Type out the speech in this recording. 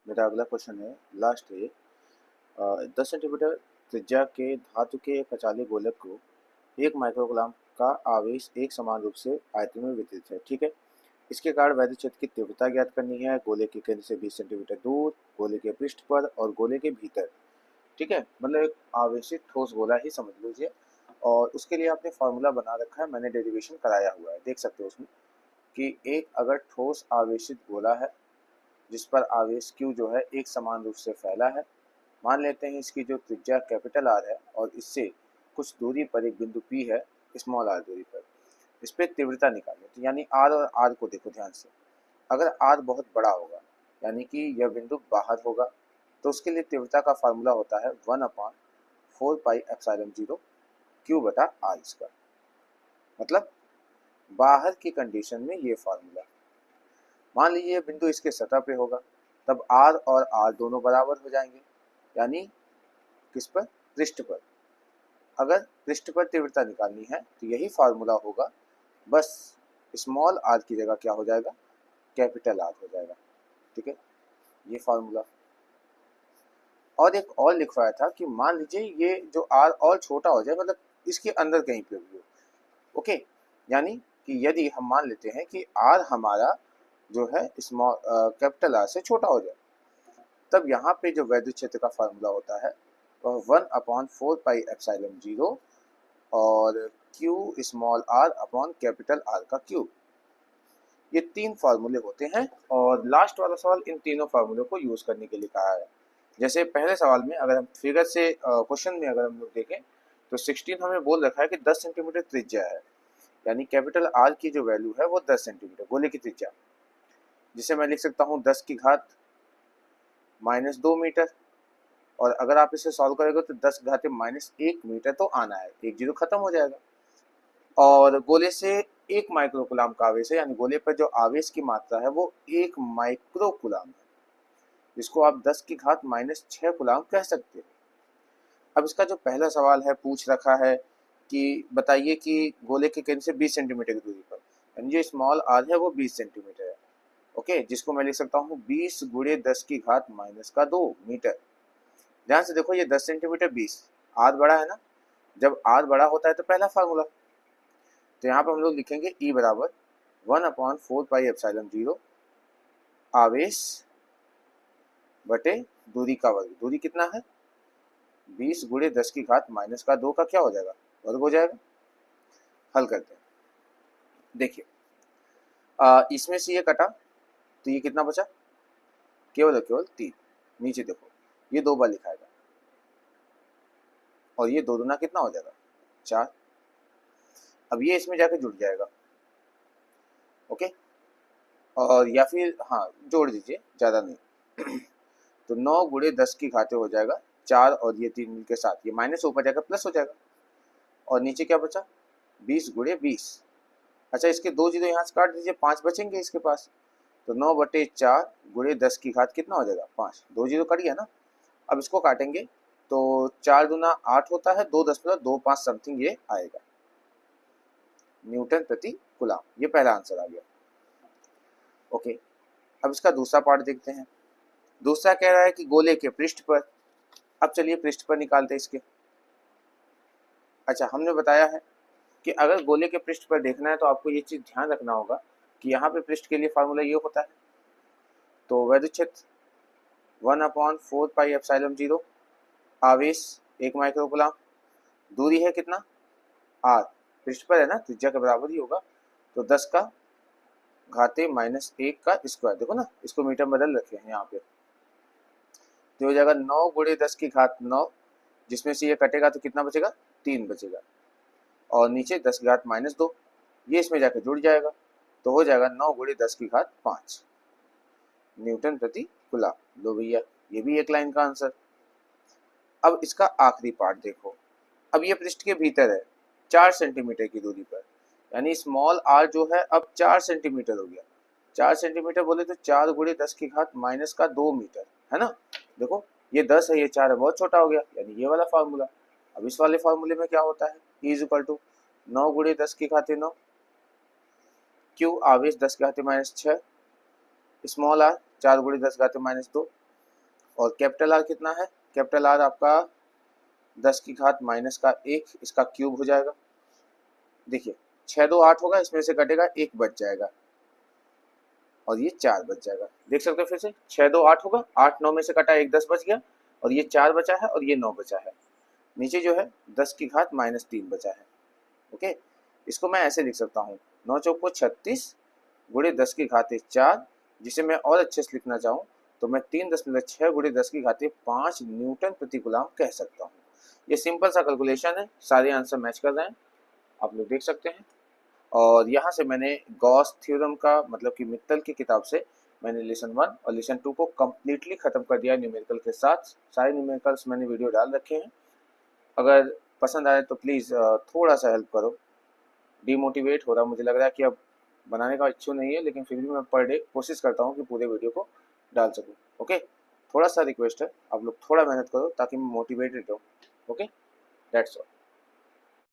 मेरा अगला क्वेश्चन है, लास्ट है। 10 सेंटीमीटर त्रिज्या के धातु के एक अचाली गोलक को 1 माइक्रोग्राम का आवेश एक समान रूप से आयतन में वितरित है। ठीक है। इसके कारण वैद्युत क्षेत्र की तीव्रता ज्ञात करनी है, गोले के केंद्र से 20 सेंटीमीटर दूर, गोले के पृष्ठ पर और गोले के भीतर। ठीक है, मतलब एक आवेशित ठोस गोला ही समझ लीजिए। और उसके लिए आपने फॉर्मूला बना रखा है, मैंने डेरिवेशन कराया हुआ है, देख सकते हो उसमें कि एक अगर ठोस आवेशित गोला है जिस पर आवेश Q जो है एक समान रूप से फैला है। मान लेते हैं इसकी जो त्रिज्या कैपिटल R है और इससे कुछ दूरी पर एक बिंदु P है, स्मॉल r दूरी पर। इस पर तीव्रता निकालें, तो यानी R और R को देखो ध्यान से। अगर R बहुत बड़ा होगा यानी कि यह बिंदु बाहर होगा, तो उसके लिए तीव्रता का फार्मूला होता है 1/4πε0 Q/r²। मतलब बाहर की कंडीशन में ये फार्मूला। मान लीजिए बिंदु इसके सतह पे होगा, तब R और R दोनों बराबर हो जाएंगे, यानी किस पर? पृष्ठ पर। अगर पृष्ठ पर तीव्रता निकालनी है तो यही फार्मूला होगा, बस स्मॉल r की जगह क्या हो जाएगा? कैपिटल R हो जाएगा। ठीक है, ये फार्मूला। और एक और लिखवाया था कि मान लीजिए ये जो R और छोटा हो जाए, मतलब इसके अंदर कहीं पे भी हो। ओके, यानी कि यदि हम मान लेते हैं कि R हमारा जो है स्मॉल कैपिटल R से छोटा हो जाए, तब यहाँ पे जो वैद्युत क्षेत्र का फार्मूला होता है वह 1/4πε0 और Q small r upon capital R का क्यूब। ये 3 फार्मूले होते हैं और लास्ट वाला सवाल इन तीनों फार्मूले को यूज करने के लिए कहा है। जैसे पहले सवाल में अगर हम फिगर से क्वेश्चन में अगर हम लोग देखें तो 16 हमें बोल रखा है कि 10 सेंटीमीटर त्रिज्या है, यानी कैपिटल R की जो वैल्यू है वो 10 सेंटीमीटर गोले की त्रिज्या, जिसे मैं लिख सकता हूँ 10 की घात -2 मीटर। और अगर आप इसे सॉल्व करेंगे तो 10 घाते -1 मीटर तो आना है, एक जीरो खत्म हो जाएगा। और गोले से 1 माइक्रोकुलाम का आवेश है, यानी गोले पर जो आवेश की मात्रा है वो 1 माइक्रोकुलाम है, जिसको आप 10 की घात -6 कुलाम कह सकते हैं। अब इसका जो पहला सवाल है पूछ रखा है कि बताइए कि गोले के केंद्र से 20 सेंटीमीटर की दूरी पर, यानी जो स्मॉल r है वो 20 सेंटीमीटर है। ओके, जिसको मैं लिख सकता हूँ 20 × 10 की घात -2 मीटर। ध्यान से देखो, ये 10 सेंटीमीटर 20, r बड़ा है ना, जब r बड़ा होता है तो पहला फार्मूला, तो यहाँ पर हम लोग लिखेंगे E बराबर 1/4πε0 आवेश बटे दूरी का वर्ग। दूरी कितना है? 20 × 10 की घात -2 का क्या हो जाएगा? वर्ग हो जाएगा। हल करते हैं। देखिए, इसमें से ये कटा तो ये कितना बचा? केवल और केवल 3। नीचे देखो, ये 2 बार लिखाएगा और ये 2 दूना कितना हो जाएगा? 4। अब ये इसमें जाके जुड़ जाएगा। ओके, और या फिर हाँ जोड़ दीजिए, ज़्यादा नहीं। तो 9 × 10 की घाते हो जाएगा 4 और ये 3 के साथ, ये माइनस ऊपर जाएगा प्लस हो जाएगा। और नीचे क्या बचा? 20 × 20। अच्छा, इसके 2 जीरो यहाँ से काट दीजिए, 5 बचेंगे इसके पास। तो 9/4 × 10 की घात कितना हो जाएगा? 5। 2 जीरो कट गया ना। अब इसको काटेंगे तो 4 दूना 8 होता है, 2.25 समथिंग ये आएगा न्यूटन प्रति कुलाम। ये पहला आंसर आ गया। ओके, अब इसका दूसरा पार्ट देखते हैं। दूसरा कह रहा है कि गोले के पृष्ठ पर। अब चलिए पृष्ठ पर निकालते हैं इसके। अच्छा, हमने बताया है कि अगर गोले के पृष्ठ पर देखना है तो आपको ये चीज़ ध्यान रखना होगा कि यहाँ पे पृष्ठ के लिए फार्मूला ये होता है। तो वैद्युत क्षेत्र 1/4πε0 आवेश 1 माइक्रोकुलाम, दूरी है कितना? r, पृष्ठ पर है ना, त्रिज्या के बराबर ही होगा, तो 10 का घाते -1 का स्क्वायर। देखो ना, इसको मीटर में बदल रखे हैं यहाँ पे, तो हो जाएगा 9 × 10 की घात 9, जिसमें से ये कटेगा तो कितना बचेगा? 3 बचेगा। और नीचे 10 की घात -2, ये इसमें जाकर जुड़ जाएगा, तो हो जाएगा 9 × 10 की घात 5 न्यूटन प्रति कुलाम। लो भैया, ये भी एक लाइन का आंसर। अब इसका आखिरी पार्ट देखो। अब ये पृष्ठ के भीतर है 4 सेंटीमीटर की दूरी पर, यानी स्मॉल r जो है अब 4 सेंटीमीटर हो गया। 4 सेंटीमीटर बोले तो 4 × 10 की घात -2 मीटर है ना। देखो, ये 10 है, ये 4 है, बहुत छोटा हो गया, यानी ये वाला फार्मूला। अब इस वाले फार्मूले में क्या होता है? E = 9 × 10 की घाते 9, Q आवेश 10 की घाते -6, स्मॉल r 4 × 10 की घाते -2, और कैपिटल आर कितना है, कैपिटल आर आपका 10 की घात माइनस का 1, इसका क्यूब हो जाएगा। देखिए 6 2 8 होगा, इसमें से कटेगा 1 बच जाएगा और ये 4 बच जाएगा। देख सकते हो फिर से 6 2 8 होगा, 8 9 में से कटा 1 10 बच गया और ये 4 बचा है और ये 9 बचा है। नीचे जो है 10 की घात माइनस 3 बचा है। ओके, इसको मैं ऐसे लिख सकता हूँ 9 चौक को 36 गुणे 10 की घाते 4, जिसे मैं और अच्छे से लिखना चाहूँ तो मैं 3.6 गुणे 10 की घाते 5 न्यूटन प्रति कूलम कह सकता हूँ। ये सिंपल सा कैलकुलेशन है, सारे आंसर मैच कर रहे हैं, आप लोग देख सकते हैं। और यहाँ से मैंने गॉस थ्योरम का मतलब कि मित्तल की किताब से मैंने लेसन 1 और लेसन 2 को कम्प्लीटली ख़त्म कर दिया न्यूमेरिकल के साथ। सारे न्यूमेरिकल्स मैंने वीडियो डाल रखे हैं, अगर पसंद आए तो प्लीज़ थोड़ा सा हेल्प करो। डीमोटिवेट हो रहा, मुझे लग रहा है कि अब बनाने का इच्छा नहीं है, लेकिन फिर भी मैं पर डे कोशिश करता हूँ कि पूरे वीडियो को डाल सकूँ। ओके, थोड़ा सा रिक्वेस्ट है, आप लोग थोड़ा मेहनत करो ताकि मैं मोटिवेटेड रहूँ। Okay, that's all.